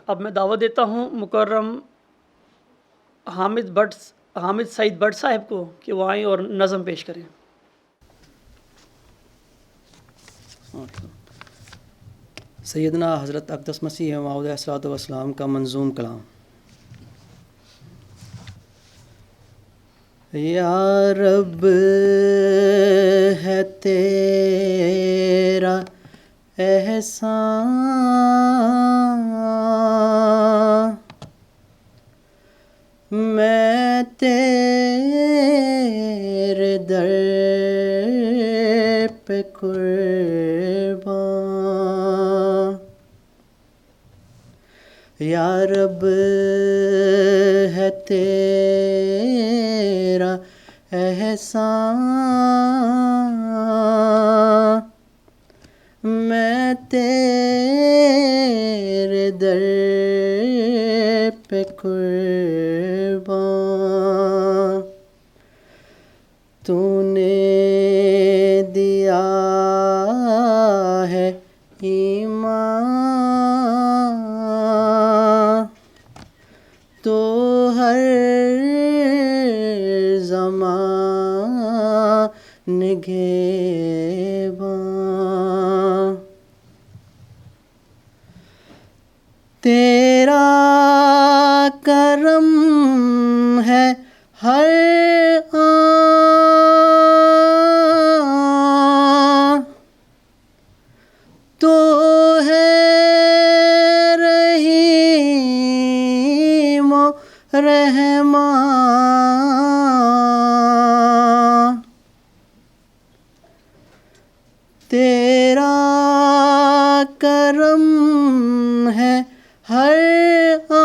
اب میں دعوت دیتا ہوں مکرم حامد سعید بٹ صاحب کو کہ وہ آئیں اور نظم پیش کریں. سیدنا حضرت اقدس مسیح موعود علیہ الصلوۃ والسلام کا منظوم کلام. یا رب ہے تیرا احسان، میں تیرے در پہ قربان. یا رب ہے تیرا احسان، میں تیرے در پہ قربان. تو نے دیا ہے ایمان، تو ہر زمان نگہباں. تیرا کرم ہے ہر آن، تو ہے رحیم و رحمان. تیرا کرم ہے ہر آن،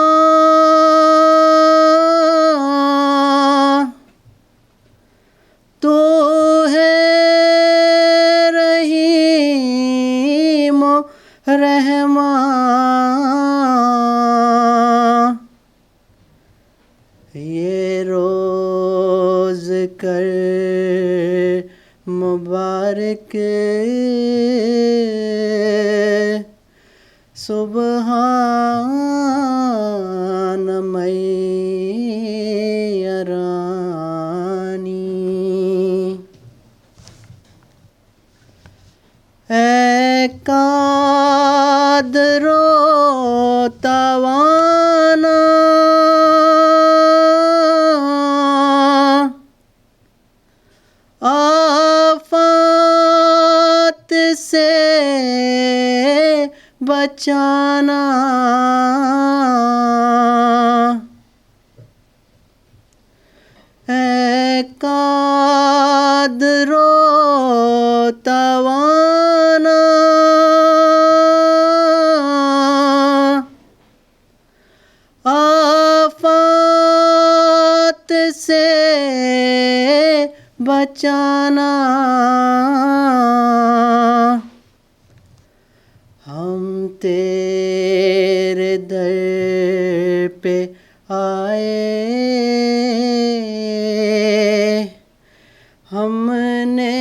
تو ہے رحیم و رحمان. یہ روز کر مبارک سبحان میرانی. اے قادر و توانا، آفات سے بچانا. اے قادر و توانا، آفات سے بچانا. ہم تیرے در پہ آئے، ہم نے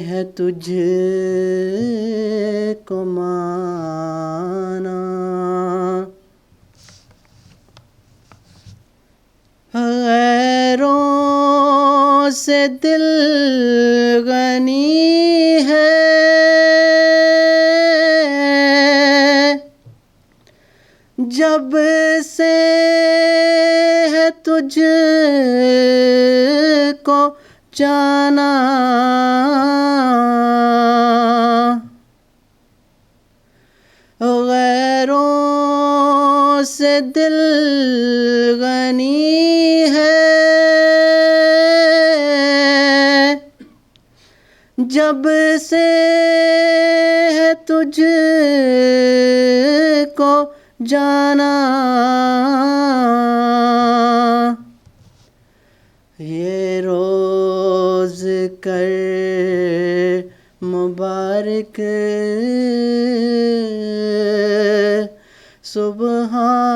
ہے تجھ کو مانا. غیروں سے دل غنی ہے، جب سے ہے تجھ کو جانا. غیروں سے دل غنی ہے، جب سے ہے تجھ کو جانا. یہ روز کر مبارک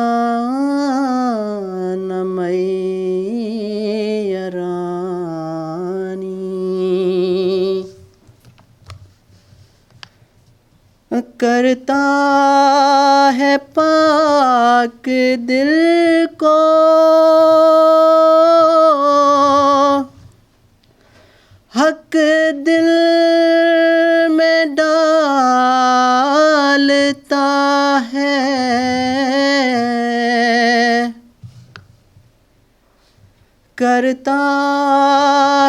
سبحان میرانی. کرتا ہے پاک دل کو حق دل میں ڈالتا ہے کرتا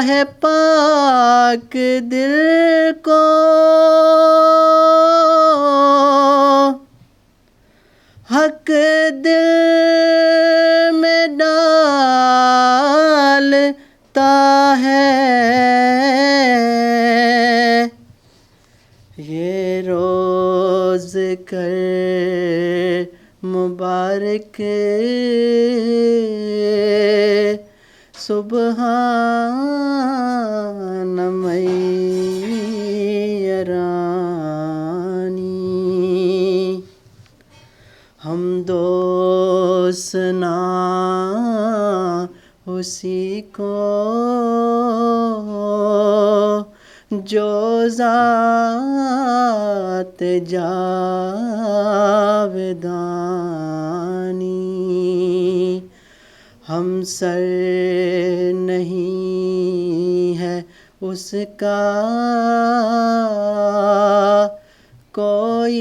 ہے پاک دل کو حق دل میں ڈالتا ہے یہ روز کر مبارک سبحان میرانی حمد و ثنا اسی کو جو ذات جاودانی ہم سر نہیں ہے اس کا کوئی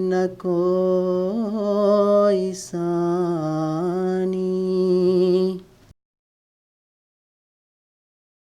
نہ کوئی ثانی